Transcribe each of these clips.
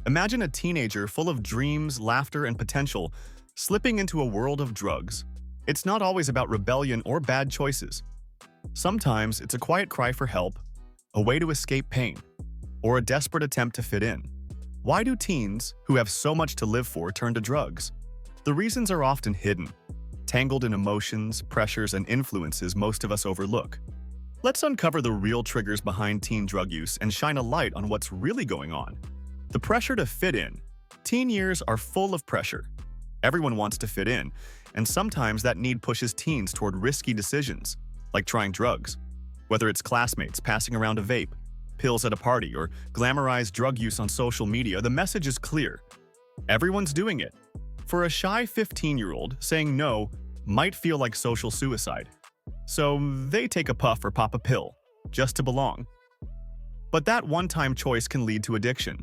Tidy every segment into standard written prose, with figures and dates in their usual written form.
Imagine a teenager full of dreams, laughter, and potential slipping into a world of drugs. It's not always about rebellion or bad choices. Sometimes it's a quiet cry for help, a way to escape pain, or a desperate attempt to fit in. Why do teens, who have so much to live for, turn to drugs? The reasons are often hidden, tangled in emotions, pressures, and influences most of us overlook. Let's uncover the real triggers behind teen drug use and shine a light on what's really going on. The pressure to fit in. Teen years are full of pressure. Everyone wants to fit in, and sometimes that need pushes teens toward risky decisions, like trying drugs. Whether it's classmates passing around a vape, pills at a party, or glamorized drug use on social media, the message is clear. Everyone's doing it. For a shy 15-year-old, saying no might feel like social suicide. So they take a puff or pop a pill, just to belong. But that one-time choice can lead to addiction.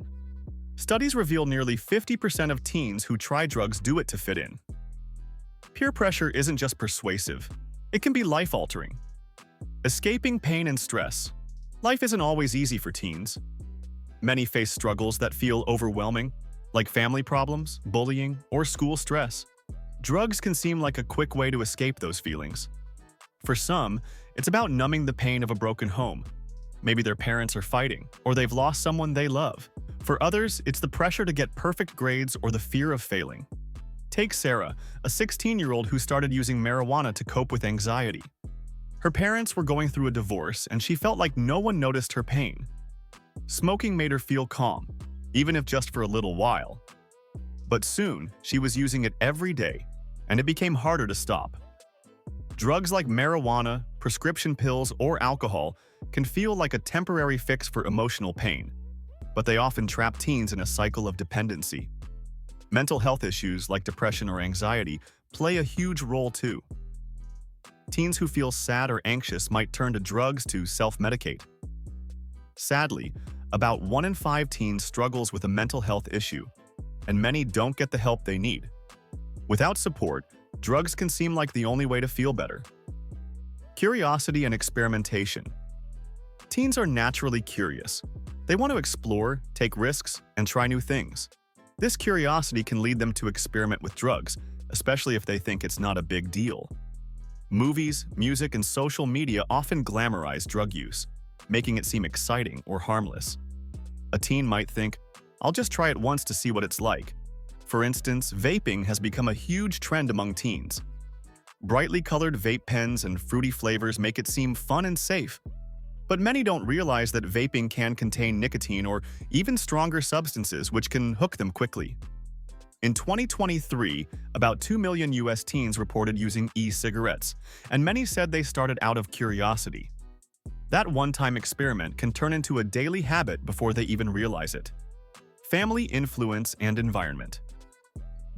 Studies reveal nearly 50% of teens who try drugs do it to fit in. Peer pressure isn't just persuasive, it can be life-altering. Escaping pain and stress. Life isn't always easy for teens. Many face struggles that feel overwhelming, like family problems, bullying, or school stress. Drugs can seem like a quick way to escape those feelings. For some, it's about numbing the pain of a broken home. Maybe their parents are fighting, or they've lost someone they love. For others, it's the pressure to get perfect grades or the fear of failing. Take Sarah, a 16-year-old who started using marijuana to cope with anxiety. Her parents were going through a divorce, and she felt like no one noticed her pain. Smoking made her feel calm, even if just for a little while. But soon, she was using it every day, and it became harder to stop. Drugs like marijuana, prescription pills, or alcohol can feel like a temporary fix for emotional pain, but they often trap teens in a cycle of dependency. Mental health issues like depression or anxiety play a huge role too. Teens who feel sad or anxious might turn to drugs to self-medicate. Sadly, about 1 in 5 teens struggles with a mental health issue, and many don't get the help they need. Without support, drugs can seem like the only way to feel better. Curiosity and experimentation. Teens are naturally curious. They want to explore, take risks, and try new things. This curiosity can lead them to experiment with drugs, especially if they think it's not a big deal. Movies, music, and social media often glamorize drug use, making it seem exciting or harmless. A teen might think, "I'll just try it once to see what it's like." For instance, vaping has become a huge trend among teens. Brightly colored vape pens and fruity flavors make it seem fun and safe. But many don't realize that vaping can contain nicotine or even stronger substances which can hook them quickly. In 2023, about 2 million US teens reported using e-cigarettes, and many said they started out of curiosity. That one-time experiment can turn into a daily habit before they even realize it. Family influence and environment.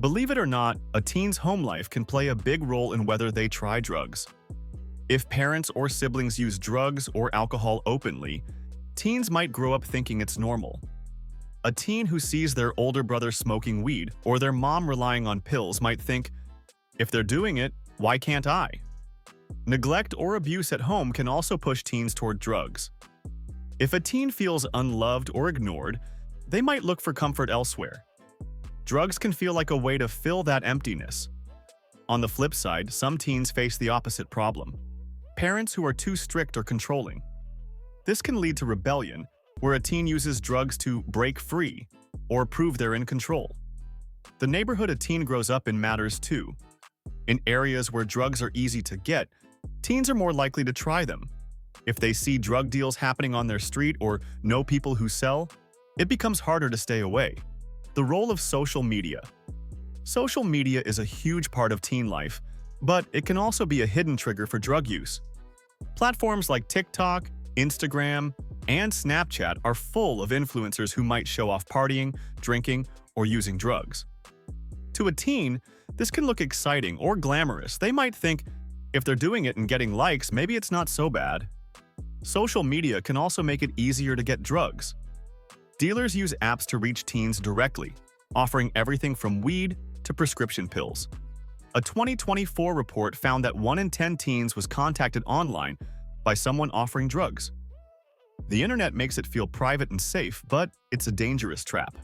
Believe it or not, a teen's home life can play a big role in whether they try drugs. If parents or siblings use drugs or alcohol openly, teens might grow up thinking it's normal. A teen who sees their older brother smoking weed or their mom relying on pills might think, "If they're doing it, why can't I?" Neglect or abuse at home can also push teens toward drugs. If a teen feels unloved or ignored, they might look for comfort elsewhere. Drugs can feel like a way to fill that emptiness. On the flip side, some teens face the opposite problem: parents who are too strict or controlling. This can lead to rebellion, where a teen uses drugs to break free or prove they're in control. The neighborhood a teen grows up in matters too. In areas where drugs are easy to get, teens are more likely to try them. If they see drug deals happening on their street or know people who sell, it becomes harder to stay away. The role of social media. Social media is a huge part of teen life, but it can also be a hidden trigger for drug use. Platforms like TikTok, Instagram, and Snapchat are full of influencers who might show off partying, drinking, or using drugs. To a teen, this can look exciting or glamorous. They might think, if they're doing it and getting likes, maybe it's not so bad. Social media can also make it easier to get drugs. Dealers use apps to reach teens directly, offering everything from weed to prescription pills. A 2024 report found that 1 in 10 teens was contacted online by someone offering drugs. The internet makes it feel private and safe, but it's a dangerous trap.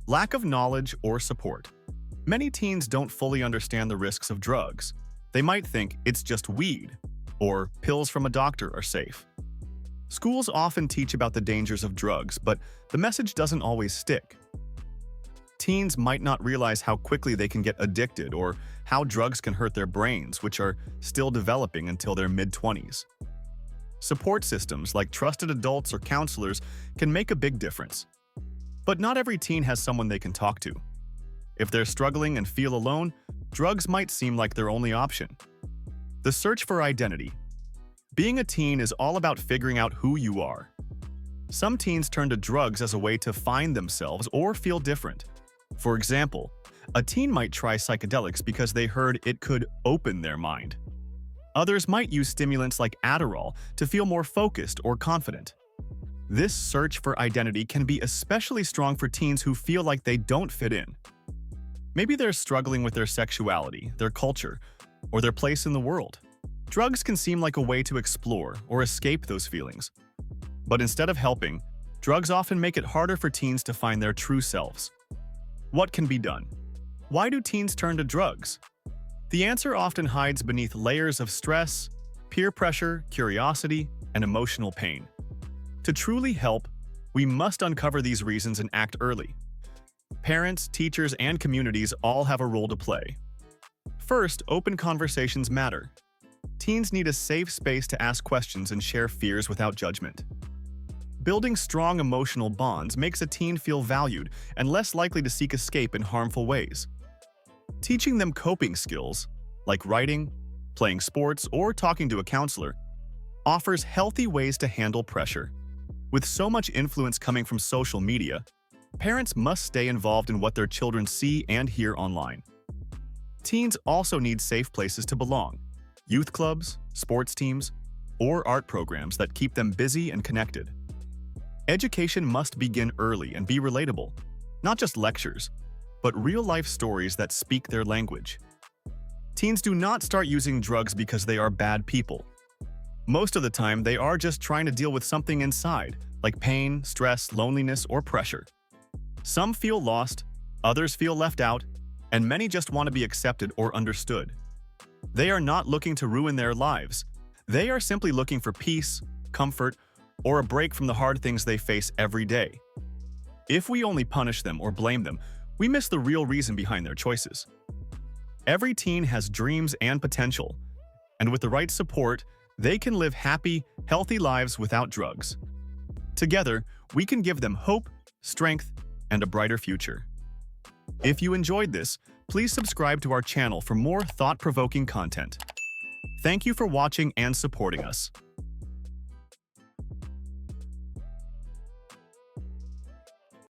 Lack of knowledge or support. Many teens don't fully understand the risks of drugs. They might think it's just weed, or pills from a doctor are safe. Schools often teach about the dangers of drugs, but the message doesn't always stick. Teens might not realize how quickly they can get addicted or how drugs can hurt their brains, which are still developing until their mid-20s. Support systems like trusted adults or counselors can make a big difference. But not every teen has someone they can talk to. If they're struggling and feel alone, drugs might seem like their only option. The search for identity. Being a teen is all about figuring out who you are. Some teens turn to drugs as a way to find themselves or feel different. For example, a teen might try psychedelics because they heard it could open their mind. Others might use stimulants like Adderall to feel more focused or confident. This search for identity can be especially strong for teens who feel like they don't fit in. Maybe they're struggling with their sexuality, their culture, or their place in the world. Drugs can seem like a way to explore or escape those feelings. But instead of helping, drugs often make it harder for teens to find their true selves. What can be done? Why do teens turn to drugs? The answer often hides beneath layers of stress, peer pressure, curiosity, and emotional pain. To truly help, we must uncover these reasons and act early. Parents, teachers, and communities all have a role to play. First, open conversations matter. Teens need a safe space to ask questions and share fears without judgment. Building strong emotional bonds makes a teen feel valued and less likely to seek escape in harmful ways. Teaching them coping skills, like writing, playing sports, or talking to a counselor, offers healthy ways to handle pressure. With so much influence coming from social media, parents must stay involved in what their children see and hear online. Teens also need safe places to belong: youth clubs, sports teams, or art programs that keep them busy and connected. Education must begin early and be relatable, not just lectures, but real-life stories that speak their language. Teens do not start using drugs because they are bad people. Most of the time, they are just trying to deal with something inside, like pain, stress, loneliness, or pressure. Some feel lost, others feel left out, and many just want to be accepted or understood. They are not looking to ruin their lives. They are simply looking for peace, comfort, or a break from the hard things they face every day. If we only punish them or blame them, we miss the real reason behind their choices. Every teen has dreams and potential, and with the right support, they can live happy, healthy lives without drugs. Together, we can give them hope, strength, and a brighter future. If you enjoyed this, please subscribe to our channel for more thought-provoking content. Thank you for watching and supporting us.